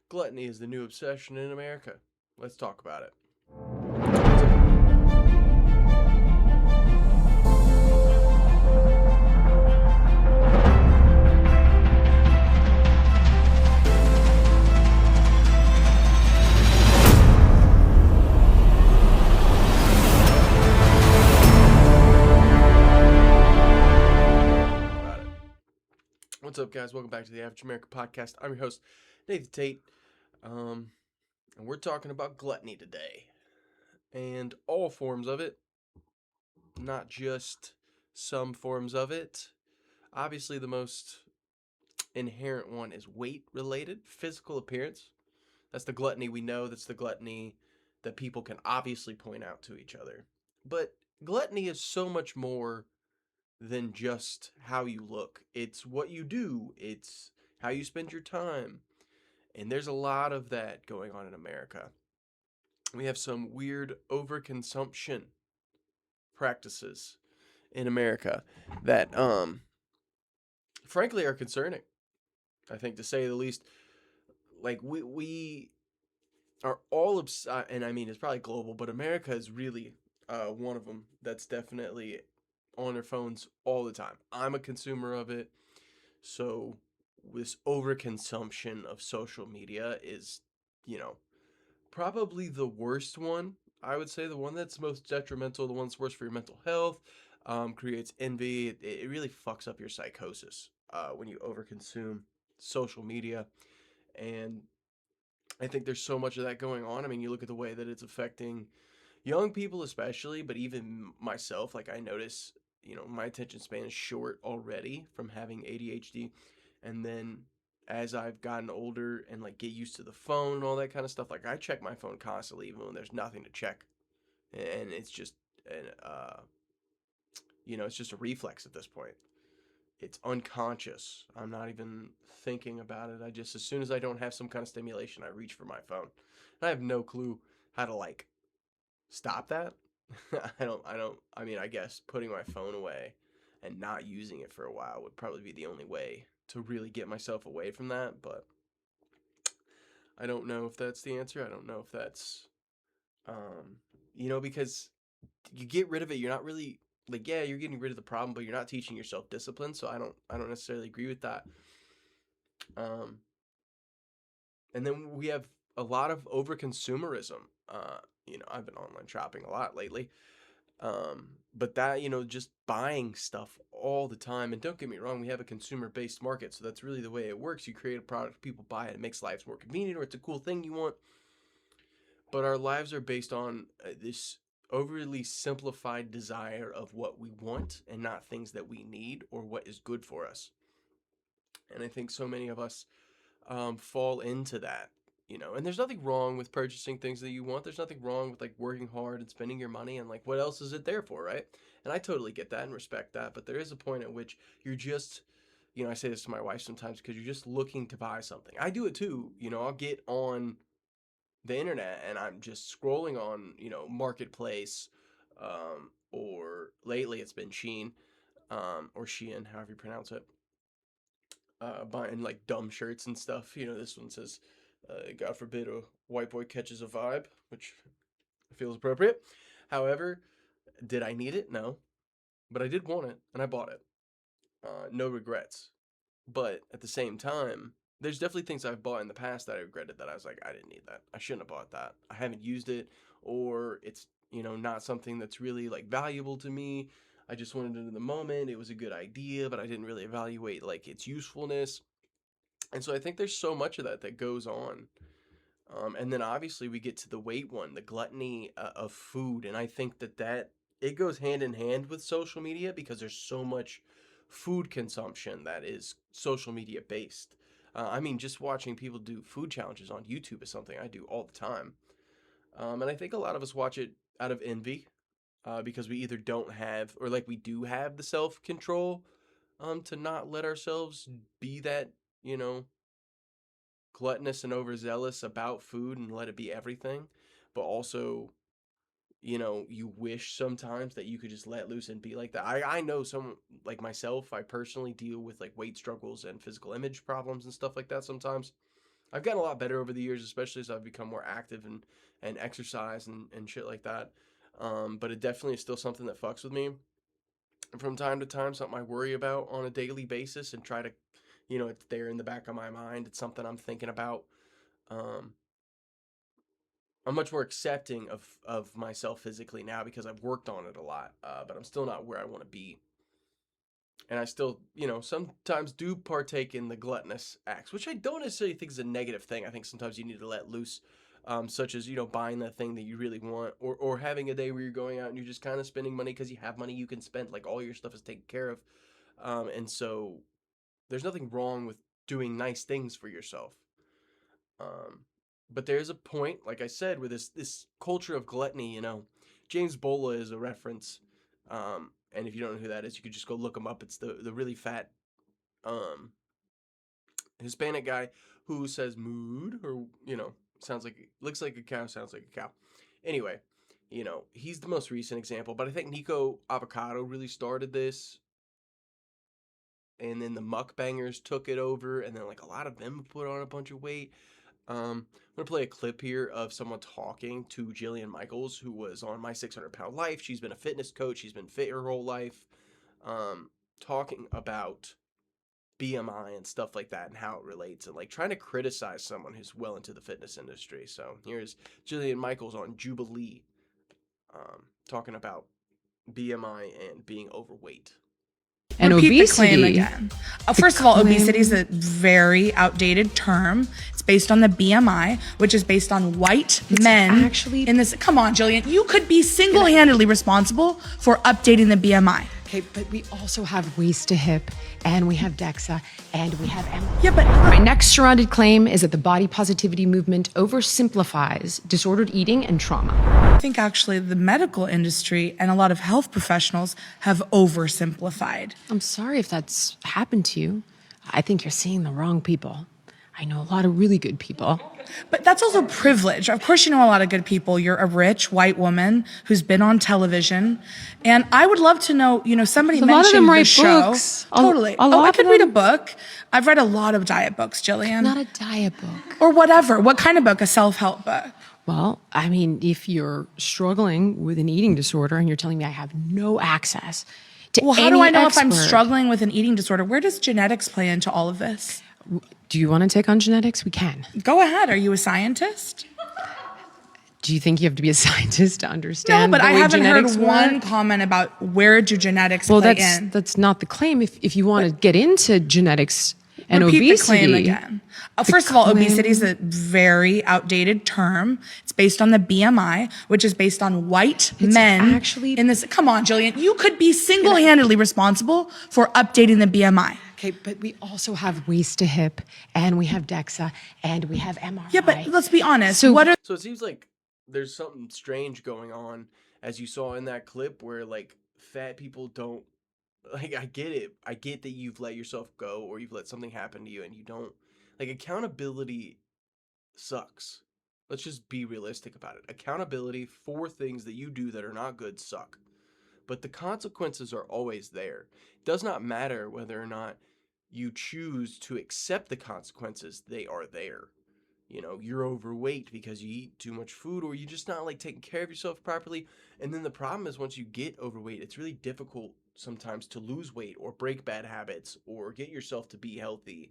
Gluttony is the new obsession in America. Let's talk about it. What's up, guys? Welcome back to the Average American Podcast. I'm your host, Nathan Tate, and we're talking about gluttony today, and all forms of it, not just some forms of it. Obviously, the most inherent one is weight-related, physical appearance. That's the gluttony we know. That's the gluttony that people can obviously point out to each other. But gluttony is so much more than just how you look. It's what you do. It's how you spend your time. And there's a lot of that going on in America. We have some weird overconsumption practices in America that frankly are concerning. I think, to say the least. Like we are all and I mean it's probably global, but America is really one of them that's definitely on their phones all the time. I'm a consumer of it, so this overconsumption of social media is, probably the worst one. I would say the one that's most detrimental, the one that's worse for your mental health, creates envy. It really fucks up your psychosis when you overconsume social media. And I think there's so much of that going on. I mean, you look at the way that it's affecting young people, especially, but even myself. Like, I notice, my attention span is short already from having ADHD. And then as I've gotten older and like get used to the phone and all that kind of stuff, like I check my phone constantly, even when there's nothing to check. And it's just, it's just a reflex at this point. It's unconscious. I'm not even thinking about it. I just, as soon as I don't have some kind of stimulation, I reach for my phone. And I have no clue how to like stop that. I mean, I guess putting my phone away and not using it for a while would probably be the only way to really get myself away from that. But I don't know if that's the answer. I don't know if that's, because you get rid of it. You're not really like, yeah, you're getting rid of the problem, but you're not teaching yourself discipline. So I don't necessarily agree with that. And then we have a lot of over consumerism. I've been online shopping a lot lately. But that, just buying stuff all the time. And don't get me wrong, we have a consumer based market. So that's really the way it works. You create a product, people buy it, it makes lives more convenient, or it's a cool thing you want. But our lives are based on this overly simplified desire of what we want and not things that we need or what is good for us. And I think so many of us fall into that, and there's nothing wrong with purchasing things that you want. There's nothing wrong with like working hard and spending your money, and like what else is it there for, right? And I totally get that and respect that, but there is a point at which you're just, I say this to my wife sometimes, because you're just looking to buy something. I do it too. I'll get on the internet and I'm just scrolling on, Marketplace, or lately it's been Sheen, or Shein, however you pronounce it, buying like dumb shirts and stuff. This one says, God forbid a white boy catches a vibe, which feels appropriate. However, did I need it? No. But I did want it, and I bought it. No regrets. But at the same time, there's definitely things I've bought in the past that I regretted, that I was like, I didn't need that. I shouldn't have bought that. I haven't used it, or it's, not something that's really like valuable to me. I just wanted it in the moment. It was a good idea, but I didn't really evaluate like its usefulness. And so I think there's so much of that goes on. And then obviously we get to the weight one, the gluttony of food. And I think that it goes hand in hand with social media, because there's so much food consumption that is social media based. I mean, just watching people do food challenges on YouTube is something I do all the time. And I think a lot of us watch it out of envy, because we either don't have, or like we do have the self control to not let ourselves be that, you know, gluttonous and overzealous about food and let it be everything. But also, you wish sometimes that you could just let loose and be like that. I know some, like myself, I personally deal with like weight struggles and physical image problems and stuff like that sometimes. I've gotten a lot better over the years, especially as I've become more active and exercise and shit like that. But it definitely is still something that fucks with me from time to time, something I worry about on a daily basis and try to, it's there in the back of my mind. It's something I'm thinking about. Um, I'm much more accepting of myself physically now because I've worked on it a lot, but I'm still not where I want to be. And I still, sometimes do partake in the gluttonous acts, which I don't necessarily think is a negative thing. I think sometimes you need to let loose, such as, buying that thing that you really want, or having a day where you're going out and you're just kind of spending money because you have money you can spend. Like all your stuff is taken care of. And so there's nothing wrong with doing nice things for yourself. Um, but there's a point, like I said, where this culture of gluttony, James Bola is a reference. And if you don't know who that is, you could just go look him up. It's the really fat um, Hispanic guy who says mood, or sounds like, looks like a cow, sounds like a cow. Anyway, he's the most recent example, but I think Nico Avocado really started this, and then the mukbangers took it over, and then like a lot of them put on a bunch of weight. I'm gonna play a clip here of someone talking to Jillian Michaels, who was on My 600 Pound Life. She's been a fitness coach. She's been fit her whole life. Talking about BMI and stuff like that and how it relates, and like trying to criticize someone who's well into the fitness industry. So here's Jillian Michaels on Jubilee, talking about BMI and being overweight. And Repeat obesity. the claim again. First of all, obesity is a very outdated term. It's based on the BMI, which is based on white men. Actually, in this, come on, Jillian, you could be single-handedly responsible for updating the BMI. Okay, but we also have waist to hip, and we have DEXA, and we have MRI. Yeah, but My next surrounded claim is that the body positivity movement oversimplifies disordered eating and trauma. I think actually the medical industry and a lot of health professionals have oversimplified. I'm sorry if that's happened to you. I think you're seeing the wrong people. I know a lot of really good people. But that's also privilege. Of course, you know a lot of good people. You're a rich white woman who's been on television. And I would love to know, somebody A lot of mentioned them the write show. books. Totally. A lot I of could read a them- book. I've read a lot of diet books, Jillian. Not a diet book. Or whatever. What kind of book? A self-help book? Well, I mean, if you're struggling with an eating disorder and you're telling me I have no access to Well, how any do I know if I'm expert- struggling with an eating disorder? Where does genetics play into all of this? Do you want to take on genetics? We can. Go ahead. Are you a scientist? Do you think you have to be a scientist to No, understand? but the I way haven't heard genetics one work? comment about where do genetics Well, play that's in. that's not the claim. If you want to get into genetics and Repeat obesity, the claim again. First of all, obesity is a very outdated term. It's based on the BMI, which is based on white men. actually- in this. Come on, Jillian, you could be single-handedly responsible for updating the BMI. okay, but we also have waist to hip, and we have DEXA, and we have MRI. Yeah, but let's be honest. So- What are So it seems like there's something strange going on, as you saw in that clip, where like fat people don't, like, I get it. I get that you've let yourself go or you've let something happen to you and you don't, like, accountability sucks. Let's just be realistic about it. Accountability for things that you do that are not good suck. But the consequences are always there. It does not matter whether or not you choose to accept the consequences, they are there. You're overweight because you eat too much food, or you're just not like taking care of yourself properly. And then the problem is, once you get overweight, it's really difficult sometimes to lose weight or break bad habits or get yourself to be healthy.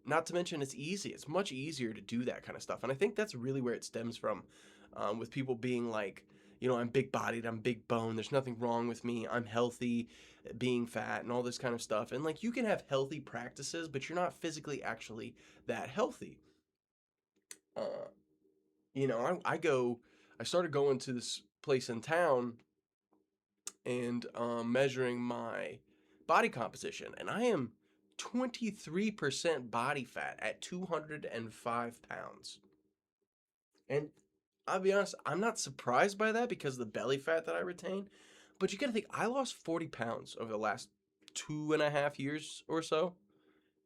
Not to mention it's easy. It's much easier to do that kind of stuff. And I think that's really where it stems from, with people being like, I'm big bodied, I'm big boned, there's nothing wrong with me, I'm healthy, being fat, and all this kind of stuff. And like, you can have healthy practices, but you're not physically actually that healthy. I started going to this place in town and measuring my body composition, and I am 23% body fat at 205 pounds. And I'll be honest, I'm not surprised by that because of the belly fat that I retain. But you gotta think, I lost 40 pounds over the last 2.5 years or so.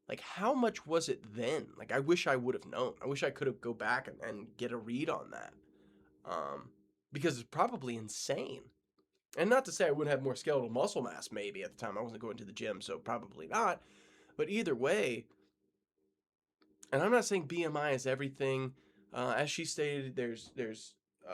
Like, how much was it then? Like, I wish I would have known. I wish I could have go back and get a read on that. Because it's probably insane. And not to say I wouldn't have more skeletal muscle mass maybe at the time. I wasn't going to the gym, so probably not. But either way, And I'm not saying BMI is everything. As she stated, there's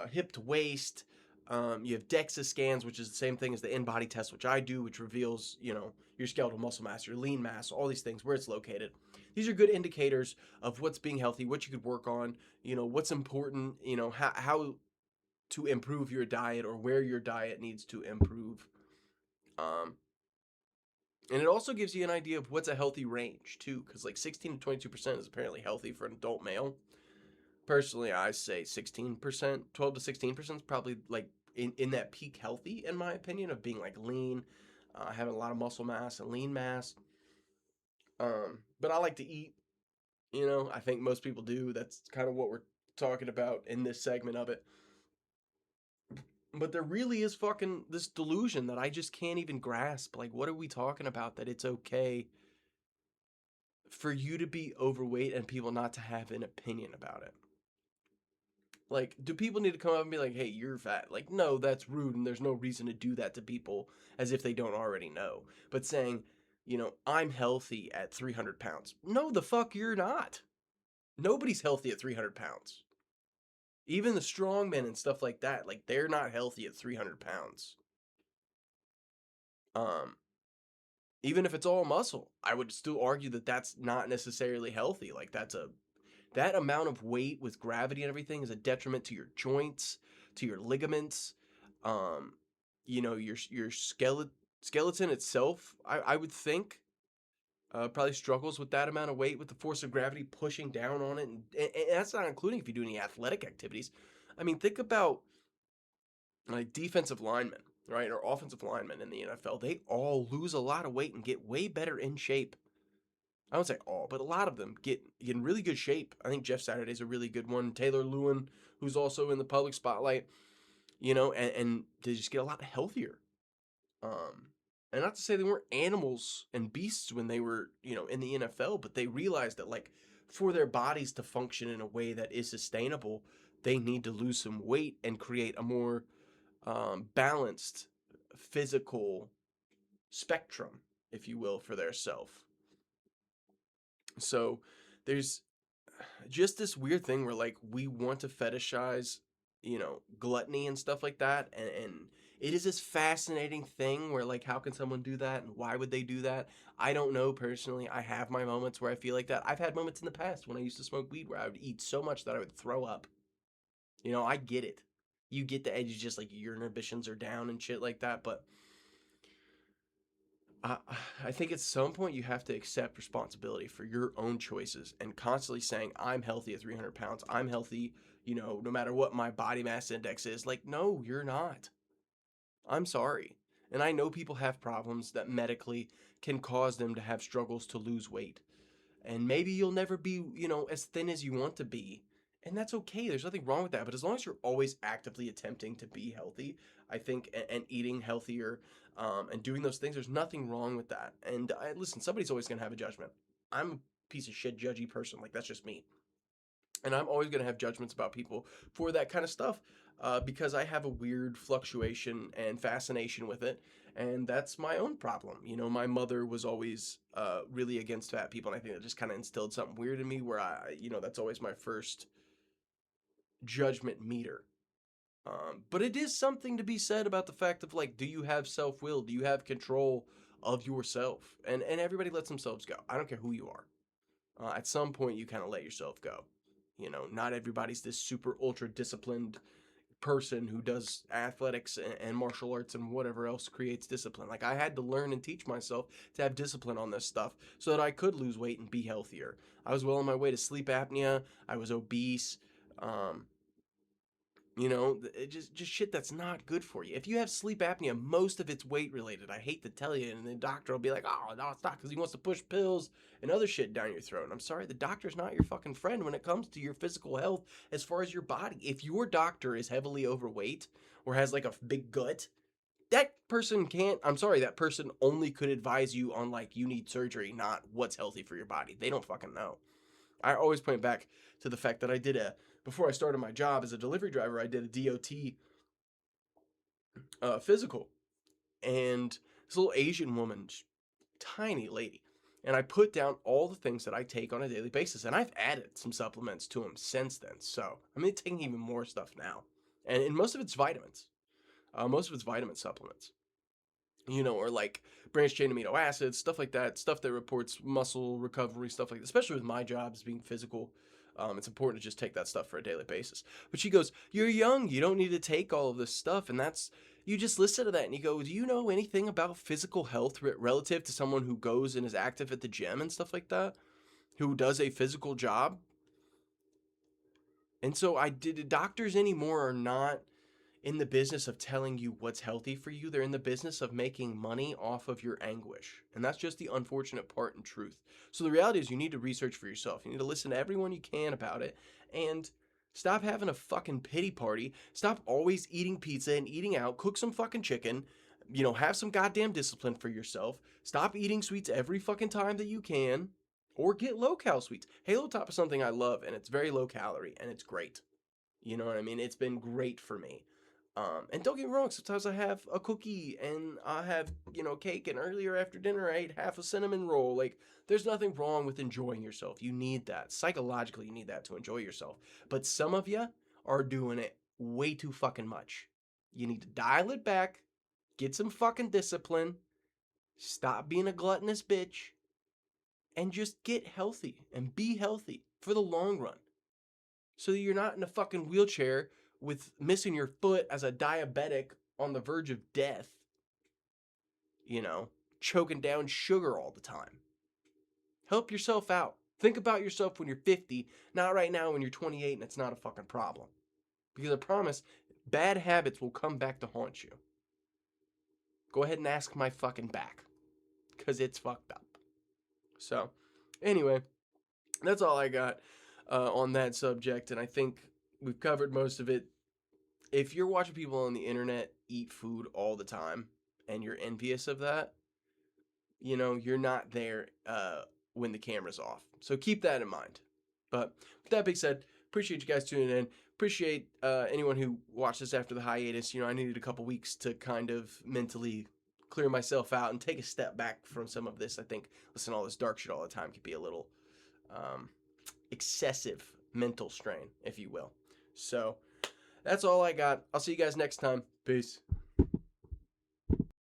hip to waist. You have DEXA scans, which is the same thing as the in-body test, which I do, which reveals, your skeletal muscle mass, your lean mass, all these things, where it's located. These are good indicators of what's being healthy, what you could work on, what's important, how to improve your diet or where your diet needs to improve. Um, and it also gives you an idea of what's a healthy range too, because like 16 to 22% is apparently healthy for an adult male. Personally, I say 16%, 12 to 16% is probably like in that peak healthy, in my opinion, of being like lean, having a lot of muscle mass and lean mass. But I like to eat, I think most people do. That's kind of what we're talking about in this segment of it. But there really is fucking this delusion that I just can't even grasp. Like, what are we talking about? That it's okay for you to be overweight and people not to have an opinion about it. Like, do people need to come up and be like, hey, you're fat? Like, no, that's rude, and there's no reason to do that to people as if they don't already know. But saying, I'm healthy at 300 pounds. No, the fuck you're not. Nobody's healthy at 300 pounds. Even the strong men and stuff like that, like, they're not healthy at 300 pounds. Um, Even if it's all muscle, I would still argue that that's not necessarily healthy. Like, that amount of weight with gravity and everything is a detriment to your joints, to your ligaments, um, your skeleton itself. I would think probably struggles with that amount of weight with the force of gravity pushing down on it, and that's not including if you do any athletic activities. I mean, think about like defensive linemen, right, or offensive linemen in the NFL. They all lose a lot of weight and get way better in shape. I don't say all, but a lot of them get in really good shape. I think Jeff Saturday's a really good one. Taylor Lewin, who's also in the public spotlight, and they just get a lot healthier. Um, and not to say they weren't animals and beasts when they were, in the NFL, but they realized that like for their bodies to function in a way that is sustainable, they need to lose some weight and create a more balanced physical spectrum, if you will, for their self. So there's just this weird thing where like we want to fetishize, gluttony and stuff like that, and it is this fascinating thing where like how can someone do that and why would they do that? I don't know personally. I have my moments where I feel like that. I've had moments in the past when I used to smoke weed where I would eat so much that I would throw up. I get it. You get the edge, just like your inhibitions are down and shit like that, but I, I think at some point you have to accept responsibility for your own choices and constantly saying, I'm healthy at 300 pounds. I'm healthy, no matter what my body mass index is. Like, no, you're not. I'm sorry. And I know people have problems that medically can cause them to have struggles to lose weight. And maybe you'll never be, as thin as you want to be. And that's okay. There's nothing wrong with that. But as long as you're always actively attempting to be healthy, I think, and eating healthier, and doing those things, there's nothing wrong with that. And listen, somebody's always going to have a judgment. I'm a piece of shit, judgy person. Like, that's just me. And I'm always going to have judgments about people for that kind of stuff, because I have a weird fluctuation and fascination with it. And that's my own problem. My mother was always really against fat people. And I think that just kind of instilled something weird in me where that's always my first judgment meter. But it is something to be said about the fact of like, do you have self will? Do you have control of yourself? And everybody lets themselves go. I don't care who you are. At some point, you kind of let yourself go. Not everybody's this super ultra disciplined person who does athletics and martial arts and whatever else creates discipline. Like I had to learn and teach myself to have discipline on this stuff so that I could lose weight and be healthier. I was well on my way to sleep apnea. I was obese. Um, just shit that's not good for you. If you have sleep apnea, most of it's weight related. I hate to tell you, and the doctor will be like, "Oh, no, it's not," because he wants to push pills and other shit down your throat. And I'm sorry, the doctor's not your fucking friend when it comes to your physical health as far as your body. If your doctor is heavily overweight or has like a big gut, that person can't. I'm sorry, that person only could advise you on like you need surgery, not what's healthy for your body. They don't fucking know. I always point back to the fact that before I started my job as a delivery driver, I did a DOT physical. And this little Asian woman, tiny lady, And I put down all the things that I take on a daily basis. And I've added some supplements to them since then. So I'm taking even more stuff now. And most of it's vitamins. Most of it's vitamin supplements. Or like branched chain amino acids, stuff like that, stuff that reports muscle recovery, stuff like that. Especially with my jobs being physical, it's important to just take that stuff for a daily basis. But she goes, "You're young, you don't need to take all of this stuff," and you just listen to that and you go, "Do you know anything about physical health relative to someone who goes and is active at the gym and stuff like that, who does a physical job?" And so doctors anymore are not in the business of telling you what's healthy for you. They're in the business of making money off of your anguish. And that's just the unfortunate part and truth. So the reality is you need to research for yourself. You need to listen to everyone you can about it and stop having a fucking pity party. Stop always eating pizza and eating out. Cook some fucking chicken. Have some goddamn discipline for yourself. Stop eating sweets every fucking time that you can. Or get low-cal sweets. Halo Top is something I love, and it's very low calorie, and it's great. You know what I mean? It's been great for me. And don't get me wrong, sometimes I have a cookie and I have, cake, and earlier after dinner I ate half a cinnamon roll. Like, there's nothing wrong with enjoying yourself. You need that. Psychologically, you need that to enjoy yourself. But some of you are doing it way too fucking much. You need to dial it back, get some fucking discipline, stop being a gluttonous bitch, and just get healthy and be healthy for the long run. So that you're not in a fucking wheelchair with missing your foot as a diabetic on the verge of death, choking down sugar all the time. Help yourself out. Think about yourself when you're 50, not right now when you're 28 and it's not a fucking problem. Because I promise, bad habits will come back to haunt you. Go ahead and ask my fucking back. Because it's fucked up. So, anyway, that's all I got on that subject. And I think we've covered most of it. If you're watching people on the internet eat food all the time and you're envious of that, you're not there when the camera's off. So keep that in mind. But with that being said, appreciate you guys tuning in. Appreciate anyone who watched this after the hiatus. I needed a couple weeks to kind of mentally clear myself out and take a step back from some of this. I think listening to all this dark shit all the time could be a little excessive mental strain, if you will. So that's all I got. I'll see you guys next time. Peace.